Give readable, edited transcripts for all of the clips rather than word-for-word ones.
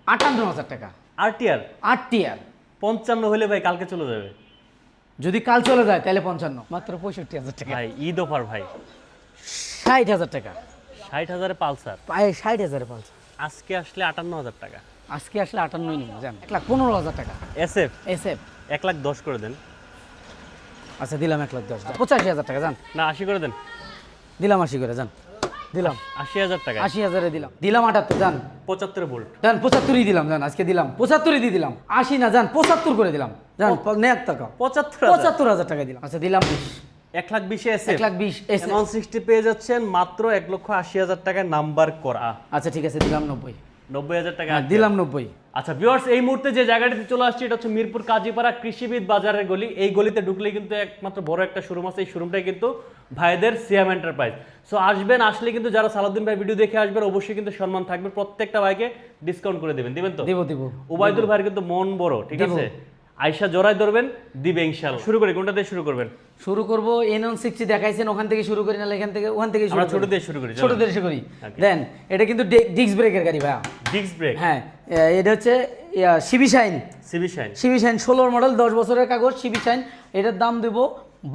58,000 টাকা। আরটিআর 8 55 হলে ভাই কালকে চলে যাবে। যদি কাল চলে যায় তাহলে 55, মাত্র 65,000 টাকা। ভাই ঈদ অফার ভাই, 60,000 টাকা। 60,000 পালসার 60,000 পালসার। আজকে আসলে 58,000 টাকা। আজকে আসলে 58 নিব জান, 1,15,000 টাকা। এসএফ এসএফ 1,10,000 করে দেন। আচ্ছা দিলাম 1,10,000, 85,000 টাকা জান। না 80 করে দেন। দিলাম 80 করে জান, দিলাম 80,000 টাকা। 80,000 এ দিলাম, দিলাম 78 জান। 75 ভোল্ট জান 75ই দিলাম জান, আজকে দিলাম 75ই দিয়ে দিলাম। 80 না জান, 75 করে দিলাম জান, নেক টাকা 75,000 টাকা দিলাম। আচ্ছা দিলাম 1,20,000 এসএফ 1,20,000 এসএফ। 160 পেয়ে যাচ্ছেন মাত্র 1,80,000 টাকায় নাম্বার করা। আচ্ছা ঠিক আছে দিলাম 90,000 টাকা দিলাম 90। আচ্ছা ভিউয়ার্স, এই মুহূর্তে যে জায়গাটিতে চলে আসছে এটা হচ্ছে মিরপুর কাজীপাড়া কৃষিবিদ বাজারের গলি। এই গলিতে ঢুকলেই কিন্তু একমাত্র বড় একটা শোরুম আছে, এই শোরুমটাই কিন্তু ভাইদের সিয়াম এন্টারপ্রাইজ। সো আসবেন, আসলে কিন্তু যারা সালাউদ্দিন ভাই ভিডিও দেখে আসবেন অবশ্যই কিন্তু সম্মান থাকবে, প্রত্যেকটা ভাইকে ডিসকাউন্ট করে দিবেন তো? দিব। ওবায়দুল ভাইয়ের কিন্তু মন বড়, ঠিক আছে? আয়শা জড়াই ধরবেন, দিবে ইনশাআল্লাহ। শুরু করি, কোনটা দিয়ে শুরু করবেন? শুরু করব N160 দেখাইছেন, ওখান থেকে শুরু করি না এখান থেকে, ওখান থেকে আমরা ছোট দিয়ে শুরু করি। ছোট দিয়ে শুরু করি। দেন এটা কিন্তু ডিস্ক ব্রেকের গাড়ি ভাইয়া। ডিস্ক ব্রেক, হ্যাঁ এটা হচ্ছে CB Shine. CB Shine 16 model, 10 বছরের কাগজ, সিবি শাইন। এটার দাম দেব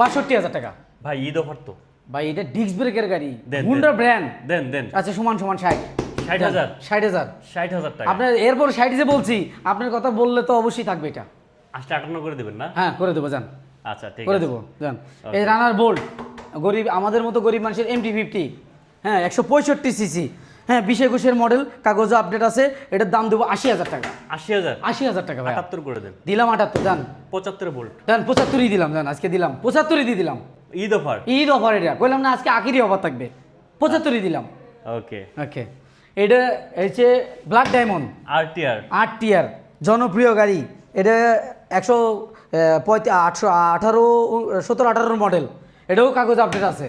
62,000 টাকা। ভাই ঈদ অফার তো ভাই, এটা ডিস্ক ব্রেকের গাড়ি, হুন্ডা ব্র্যান্ড। দেন আচ্ছা সমান 60,000 60,000 টাকা। আপনার এরপর 60 যে বলছি, আপনার কথা বললে তো অবশ্যই থাকবে এটা। আসলে 58 করে দিবেন না? হ্যাঁ করে দেবো জান। আচ্ছা ঠিক করে আছে, দেবো জান। এই রানার বোল্ট, গরিব আমাদের মতো গরিব মানুষের MT-50, হ্যাঁ 165 সিসি, হ্যাঁ 20-21 মডেল, কাগজ আপডেট আছে। এটার দাম দেবো 80,000 টাকা। 80,000 টাকা ভাই। 78 করে দেন। দিলাম 78 জান। 75 ভোল্ট জান 75ই দিলাম জান, আজকে দিলাম 75ই দিয়ে দিলাম। ঈদ অফার এটা কইলাম না, আজকে আখিরি অফার থাকবে, 75ই দিলাম। ওকে এটা হচ্ছে ব্ল্যাক ডায়মন্ড আরটিআর 8 জনপ্রিয় গাড়ি। এটা 17-18 মডেল, এটাও কাগজ আপডেট আছে।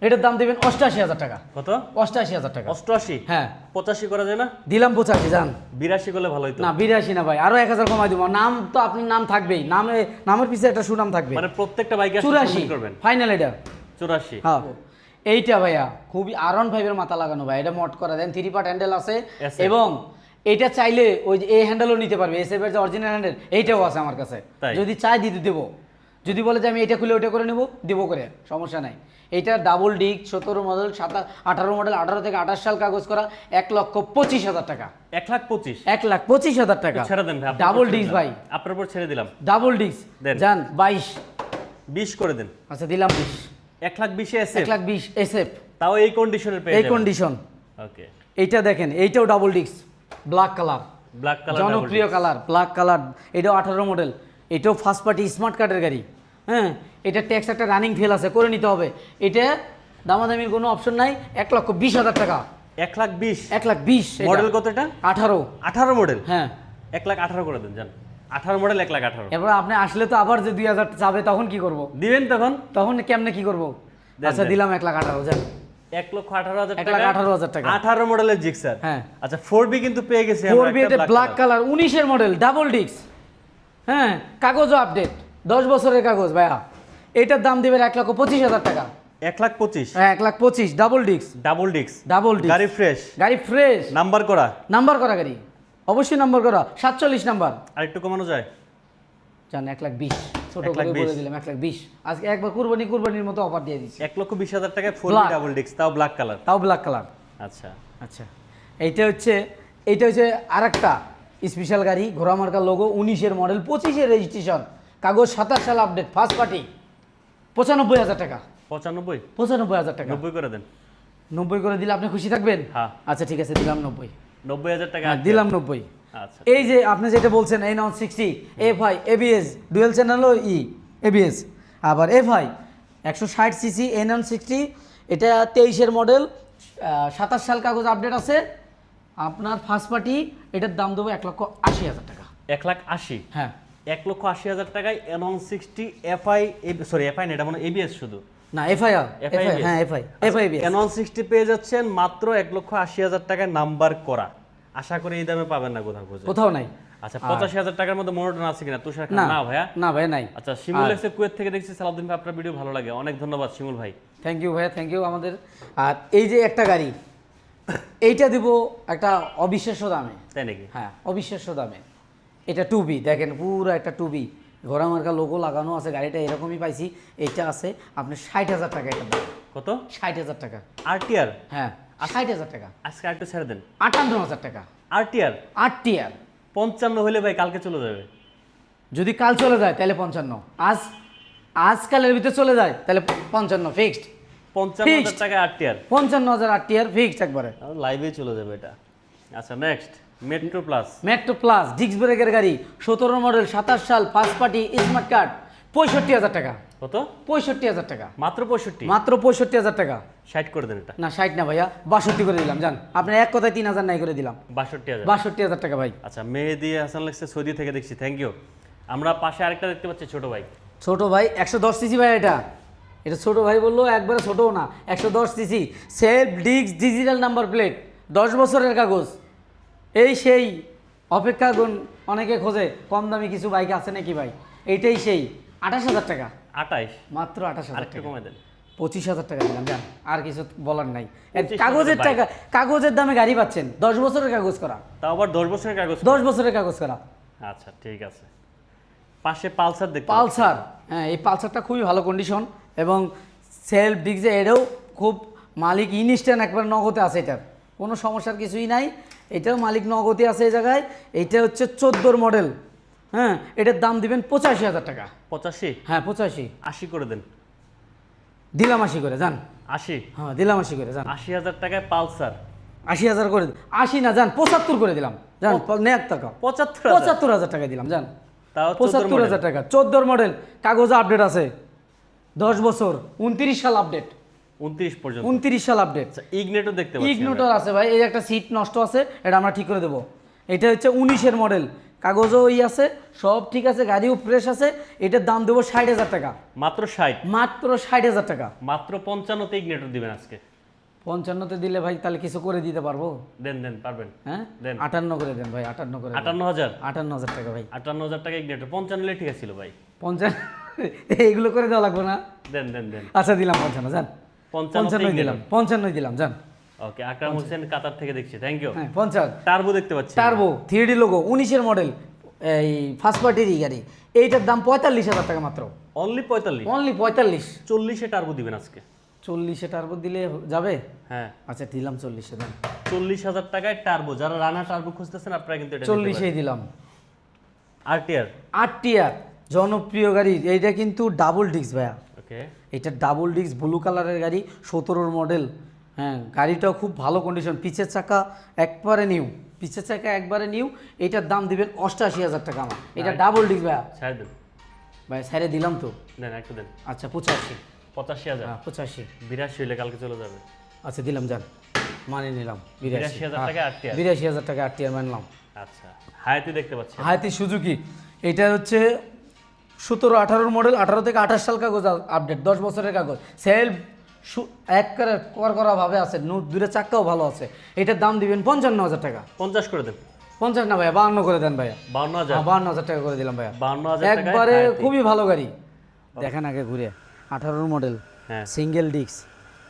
এটার দাম দেবেন 88,000 টাকা। কত? 88,000 টাকা। 88? হ্যাঁ 85 করা যায় না? দিলাম 85 জান। 82 করলে ভালো হতো। না 82 না ভাই, আরো 1,000 কমাই দিব। নাম তো আপনার নাম থাকবেই, নামের পিছে একটা সুনাম থাকবে। মানে প্রত্যেকটা বাইকে 84 করবেন ফাইনাল এটা 84। হ্যাঁ এইটা ভাইয়া খুবই R15 এর মাথা লাগানো ভাই, এটা মড করা দেন, 3 পার্ট হ্যান্ডেল আছে। এবং এটা চাইলে ওই যে এই হ্যান্ডেলও নিতে পারবে, এসএফ এর যে অরিজিনাল হ্যান্ডেল এইটাও আছে আমার কাছে, যদি চাই দিতে দেবো। যদি বলে যে আমি এটা খুলে ওটা করে নেবো, দেবো করে, সমস্যা নাই। এইটা ডাবল ডিক 17 মডেল, 18 মডেল, 18 থেকে 28 সাল কাগজ করা, 1,25,000 টাকা। 1,25,000? 1,25,000 টাকা ছেড়ে দেন ভাই, ডাবল ডিস্ক ভাই, আপনার উপর ছেড়ে দিলাম। ডাবল ডিস্ক জান 20 করে দেন। আচ্ছা দিলাম 20। 1,20,000 এসএফ? 1,20,000 এসএফ, তাও এই কন্ডিশনের পেয়ে যাবেন। এই কন্ডিশন। ওকে এইটা দেখেন, এইটাও ডাবল ডিস্ক, ব্ল্যাক কালার, জনপ্রিয় কালার, ব্ল্যাক কালার। এটাও 18 মডেল, এটাও ফার্স্ট পার্টি স্মার্ট কার্ডের গাড়ি। হ্যাঁ এটা ট্যাক্স একটা রানিং ফেল আছে, করে নিতে হবে। এটা দামাদামির কোনো অপশন নাই, 1,20,000 টাকা। 1,20,000? 1,20,000 মডেল কত এটা? 18 মডেল? হ্যাঁ 1,18,000 করে দেন জান। 18 মডেল 1,18,000। এবার আপনি আসলে তো আবার যে 2,000 যাবে, তখন কি করব? দিবেন তখন কেমনে কি করব? আচ্ছা দিলাম 1,18,000 জান। 1,18,000 টাকা। 1,18,000 টাকা 18 মডেলের জিক্সার। হ্যাঁ আচ্ছা 4B কিন্তু পেয়ে গেছি আমরা। 4B এটা ব্ল্যাক কালার, 19 এর মডেল, ডাবল ডিস্ক, হ্যাঁ কাগজও আপডেট, 10 বছরের কাগজ ভাইয়া। এটার দাম দিবেন 1,25,000 টাকা। 1,25,000? হ্যাঁ 1,25,000 ডাবল ডিস্ক। গাড়ি ফ্রেশ, নাম্বার করা গাড়ি, অবশ্যই নাম্বার করা, 47 নাম্বার। আর একটু কমানো যায় জান? 1,20,000 ছোট করে বলে দিলাম, 1,20,000 আজকে একবার কুরবানির মতো অফার দিয়ে দিচ্ছি। 1,20,000 টাকায় 4B ডাবল ডিস্ক, তাও ব্ল্যাক কালার। আচ্ছা এইটা হচ্ছে আরেকটা স্পেশাল গাড়ি, ঘোড়া মার্কা লোগো, 19 এর মডেল, 25 এর রেজিস্ট্রেশন, কাগজ 27 সাল আপডেট, ফার্স্ট পার্টি, 95,000 টাকা। 95,000 টাকা। 90 করে দেন। 90 করে দিলে আপনি খুশি থাকবেন? হ্যাঁ আচ্ছা ঠিক আছে দিলাম 90,000 টাকা দিলাম 90। আচ্ছা এই যে আপনি যেটা বলছেন N160 FI ABS dual channel ABS, আবার FI 160 সিসি N160, এটা 23 এর মডেল, 27 সাল কাগজ আপডেট আছে, আপনার ফার্স্ট পার্টি। এটার দাম দেবো 1,80,000 টাকা। 1,80,000? হ্যাঁ 1,80,000 টাকায় N160 FI, সরি FI না, এটা মানে ABS শুধু না, FI হ্যাঁ FI ABS। N160 পেয়ে যাচ্ছেন মাত্র 1,80,000 টাকায় নাম্বার করা। আশা করি এই দামে পাবেন না কোথাও নাই। আচ্ছা 85,000 টাকার মধ্যে মোটর আছে কিনা? তুষার খান? না ভাইয়া, না ভাই নাই। আচ্ছা শিমুল এক্সে কুয়েত থেকে দেখছি সালাউদ্দিন ভাই আপনার ভিডিও ভালো লাগে, অনেক ধন্যবাদ শিমুল ভাই। থ্যাংক ইউ ভাইয়া, থ্যাংক ইউ আমাদের। আর এই যে একটা গাড়ি, এইটা দিব একটা অবিশ্বাস্য দামে। তাই নাকি? হ্যাঁ, অবিশ্বাস্য দামে। এটা টুবি, দেখেন পুরো একটা টুবি, ঘোড়া মার্কা লোগো লাগানো আছে, গাড়িটা এরকমই পাইছি। এটা আছে আপনার 60,000 টাকা। এটা কত? 60,000 টাকা। আরটিআর? হ্যাঁ, 60,000 টাকা। আজকে আরেকটু ছেড়ে দেন। 58,000 টাকা। আরটিআর 8 টিয়ার। 55 হলে ভাই কালকে চলে যাবে। যদি কাল চলে যায় তাহলে 55, আজকালের ভিতরে চলে যায় তাহলে 55 ফিক্সড। 55,000 টাকা আরটিআর। 55,000 8 টিয়ার ফিক্সড একবারে। লাইভে চলে যাবে এটা। আচ্ছা next Metro Plus. Metro Plus disc ব্রেকের গাড়ি, 17 মডেল, 27 সাল, ফার্স্ট পার্টি, স্মার্ট কার্ড, 65,000 টাকা। কত? 65,000 টাকা। মাত্র 65? মাত্র 65,000 টাকা। 60 করে দেন এটা। না 60 না ভাইয়া, 62 করে দিলাম। জান আপনি এক কথায় 3,000 নাই করে দিলাম। 62,000? 62,000 টাকা ভাই। আচ্ছা, মেহেদি হাসান লেখছে সৌদি থেকে দেখছি, থ্যাংক ইউ। আমরা পাশে আরেকটা দেখতে পাচ্ছি ছোট ভাই। ছোট ভাই 110 সিসি ভাই। এটা ছোট ভাই বললো, একবারে ছোটও না, 110 CC, self disc, digital number plate, 10 বছরের কাগজ। এই সেই অপেক্ষা গুণ অনেকে খোঁজে কম দামি কিছু বাইক আছে নাকি ভাই, এইটাই সেই। 28,000 টাকা। 28? মাত্র 28,000 আরেকটু টাকা। কমাই দেন। 25,000 টাকা দিলাম। জান আর কিছু বলার নাই। 25,000 কাগজের বাইক। টাকা, কাগজের দামে গাড়ি পাচ্ছেন, 10 বছরের কাগজ করা। তাও আবার 10 বছরের কাগজ? 10 বছরের কাগজ করা। আচ্ছা ঠিক আছে। পাশে পালসার দেখতে পাচ্ছি। পালসার, হ্যাঁ এই পালসারটা খুবই ভালো কন্ডিশন এবং সেলফ ডিস্ক, এটাও খুব মালিক ইনস্ট্যান্ট একবার নগদে আছে। এটার কোনো সমস্যার কিছুই নাই। এটাও মালিক নগদে আছে এই জায়গায়। এইটা হচ্ছে 14 মডেল। হ্যাঁ, এটার দাম দিবেন 85,000 টাকা। 85? হ্যাঁ 85। 80 করে দেন। দিলাম 80 করে। যান 80? হ্যাঁ দিলাম 80 করে। যান 80,000 টাকায় পালসার। 80,000 করে। 80 না, যান 75 করে দিলাম। যান নেক টাকা 75,000? 75,000 টাকা দিলাম। যান তাও 75,000 টাকা। 14 মডেল, কাগজ আপডেট আছে, 10 বছর, 29 সাল আপডেট। 29 পর্যন্ত? 29 সাল আপডেট। আচ্ছা, ইগনেটও দেখতে পাচ্ছি। ইগনোটর আছে ভাই, এই একটা সিট নষ্ট আছে, এটা আমরা ঠিক করে দেবো। এটা হচ্ছে 19-এর মডেল, কাগজও আছে, সব ঠিক আছে, গাড়িও ফ্রেশ আছে। এটার দাম দেবো 60,000 টাকা। মাত্র 60? মাত্র 60,000 টাকা। মাত্র 55 তে ইগনেটর দিবেন আজকে? 55-তে দিলে ভাই তাহলে কিছু করে দিতে পারবো। দেন দেন, পারবেন? হ্যাঁ দেন। 58 করে দেন ভাই, 58 করে দেন। 58,000? 58,000 টাকা ভাই। 58,000 টাকা ইগনেটর। 55 হলে ঠিক ছিল ভাই। 50 এইগুলো করে দেওয়া লাগবে না। দেন দেন দেন। আচ্ছা দিলাম 55। যান 55 দিলাম, 55 দিলাম। যান। ওকে, আকরাম হোসেন কাতার থেকে দেখছি, থ্যাংক ইউ। হ্যাঁ 50। টার্বো দেখতে পাচ্ছি। টার্বো 3D লোগো, 19-এর মডেল, এই ফার্স্ট পার্টির গাড়ি। এইটার দাম 45,000 টাকা মাত্র। অনলি 45? অনলি 45। 40-এ টার্বো দিবেন আজকে? 40-এ টার্বো দিলে যাবে? হ্যাঁ। আচ্ছা দিলাম 40-এ। দাম 40,000 টাকায় টার্বো। যারা রানা টার্বো খুঁজতেছেন আপনারা কিন্তু এটা 40-এই দিলাম। আরটিআর? 8 টিয়ার জনপ্রিয় গাড়ি। এইটা কিন্তু ডাবল ডিস্ক ভাইয়া। ওকে। এটা ডাবল ডিস্ক ব্লু কালারের গাড়ি, 17-র মডেল। হ্যাঁ, গাড়িটাও খুব ভালো কন্ডিশন, পিছের চাকা একবারে নিউ, পিছের চাকা একবারে নিউ। এটার দাম দিবেন 88,000 টাকা আমার। এটা ডাবল ডিস্ক ভাইয়া। ছাড় দেন ভাই সাইডে দিলাম তো। দেন, একটু দেন। আচ্ছা 85। 85,000? হ্যাঁ 85। 82 হলে কালকে চলে যাবে। আচ্ছা দিলাম, যান মানে নিলাম 82,000 টাকা আরটিআর? 82,000 টাকা আরটিআর মানলাম। আচ্ছা, হায়াতি দেখতে পাচ্ছি। হায়াতি সুজুকি, এটা হচ্ছে 17-18 মডেল, 18 থেকে 28 সাল কাগজ আপডেট, 10 বছরের কাগজ, সেলফ এক করে করা ভাবে আছে, দূরে চাক্কাও ভালো আছে। এটার দাম দিবেন 55,000 টাকা। 50 করে দেন। 50 না ভাইয়া, 52 করে দেন ভাইয়া। 52,000? 52,000 টাকা করে দিলাম ভাইয়া। 52,000 টাকা একবারে খুবই ভালো গাড়ি। দেখেন আগে ঘুরে, 18 মডেল, হ্যাঁ, সিঙ্গেল ডিস্ক।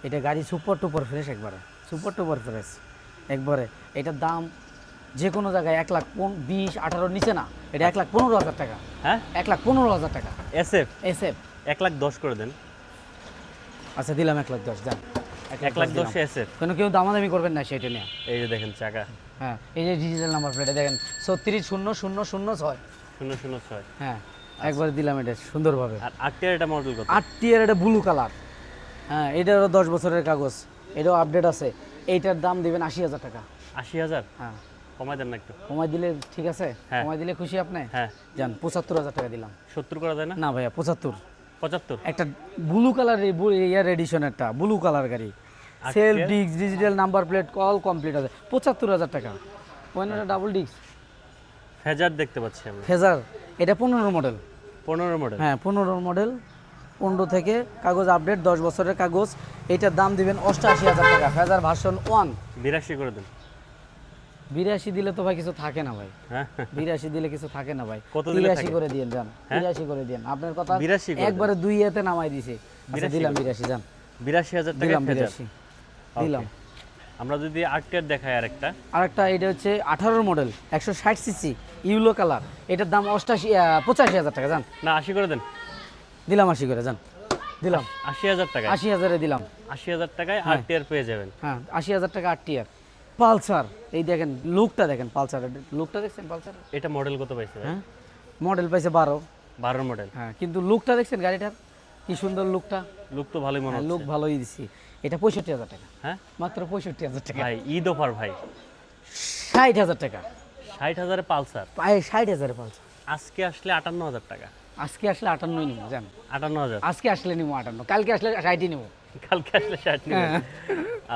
এটা গাড়ি সুপার টুপার ফ্রেশ, একবারে সুপার টুপার ফ্রেশ একবারে। এটার দাম যে কোনো জায়গায় 1,20,000, 18 নিচে না, এটা 1,15,000 টাকা। হ্যাঁ 1,15,000 টাকা। এসএফ? এসএফ 1,10,000 করে দেন। আচ্ছা দিলাম 1,10,000। যান 1,10,000 এসএফ? কেন কেউ দামাদামি করবেন না সেটা নিয়ে। এই যে দেখেন চাকা। হ্যাঁ এই যে ডিজিটাল নাম্বার প্লেটে দেখেন 360006। 006? হ্যাঁ একবার দিলাম এটা সুন্দরভাবে। আর আরটিআর এটা মডেল কত? 8 টিয়ার, এটা ব্লু কালার। হ্যাঁ এটারও 10 বছরের কাগজ, এটাও আপডেট আছে। এইটার দাম দিবেন 80,000 টাকা। 80,000? হ্যাঁ কমাই দেন না একটু। কমাই দিলে ঠিক আছে? হ্যাঁ। কমাই দিলে খুশি আপনি? হ্যাঁ। যান 75,000 টাকা দিলাম। 70 করা যায় না? না ভাইয়া 75। 75? একটা ব্লু কালার ইয়ার এডিশন, একটা ব্লু কালার গাড়ি, self disc, digital number plate, কল কমপ্লিট আছে, 75,000 টাকা। পয়নাটা ডাবল ডিস্ক। ফেজার দেখতে পাচ্ছি আমরা। ফেজার এটা 15 মডেল। 15 মডেল? হ্যাঁ 15 মডেল, 15 থেকে কাগজ আপডেট, 10 বছরের কাগজ। এটার দাম দিবেন 88,000 টাকা। Phasor version 1। 82 করে দেন। 82 দিলে তো ভাই কিছু থাকে না ভাই। হ্যাঁ 82 দিলে কিছু থাকে না ভাই। কত দিলে 83 থাকে? করে দিয়েন যান। 83 করে দিয়েন, আপনার কথা 82 করে একবারে 2 এতে নামাই দিছে। আচ্ছা দিলাম 82। যান 82,000 টাকা দিলাম ফেজার? 82 দিলাম। আমরা যদি আরটিআর দেখাই আরেকটা, আরেকটা এটা হচ্ছে 18 মডেল 160 সিসি ইউলো কালার, এটার দাম 85,000 টাকা জান। না 80 করে দেন, দিলাম 80 করে জান, দিলাম 80,000 টাকা, 80,000-এ দিলাম। 80,000 টাকায় আরটিআর পেয়ে যাবেন। হ্যাঁ 80,000 টাকা আরটিআর। পালসার, এই দেখেন লুকটা দেখেন, পালসারের লুকটা দেখছেন পালসারের? এটা মডেল কত পাইছে ভাই? হ্যাঁ মডেল পাইছে 12। 12 মডেল। হ্যাঁ কিন্তু লুকটা দেখছেন গাড়িটার কি সুন্দর লুকটা, লুক তো ভালোই মনে হচ্ছে। লুক ভালোই দিছি। এটা 65,000 টাকা, হ্যাঁ মাত্র 65,000 টাকা। ভাই ঈদ অফার ভাই, 60,000 টাকা 60,000 এ পালসার, পায়ে 60,000 পালসার। আজকে আসলে 58,000 টাকা। আজকে আসলে 58 নিবো জান, 58,000, আজকে আসলে নিবো 58, কালকে আসলে 60 নিবো। কালকে আসলে 60 নেবেন।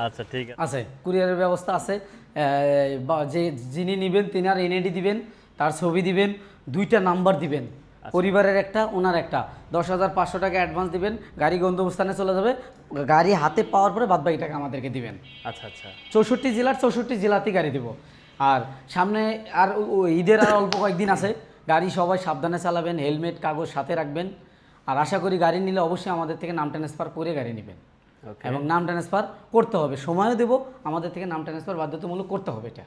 আচ্ছা ঠিক আছে। আছে কুরিয়ারের ব্যবস্থা আছে। যে যিনি নেবেন তিনি আর এনএডি দিবেন, তার ছবি দিবেন, 2টা নাম্বার দিবেন, পরিবারের একটা ওনার একটা, 10,500 টাকা অ্যাডভান্স দিবেন, গাড়ি গন্তব্যস্থানে চলে যাবে, গাড়ি হাতে পাওয়ার পরে বাদ বাকি টাকা আমাদেরকে দিবেন। আচ্ছা আচ্ছা 64 জেলার 64 জেলাতেই গাড়ি দেবো। আর সামনে আর ঈদের আর অল্প কয়েকদিন আছে, গাড়ি সবাই সাবধানে চালাবেন, হেলমেট কাগজ সাথে রাখবেন। আর আশা করি গাড়ি নিলে অবশ্যই আমাদের থেকে নাম ট্রান্সফার করে গাড়ি নেবেন, ওকে। এবং নাম ট্রান্সফার করতে হবে, সময়ও দেবো, আমাদের থেকে নাম ট্রান্সফার বাধ্যতামূলক করতে হবে এটা।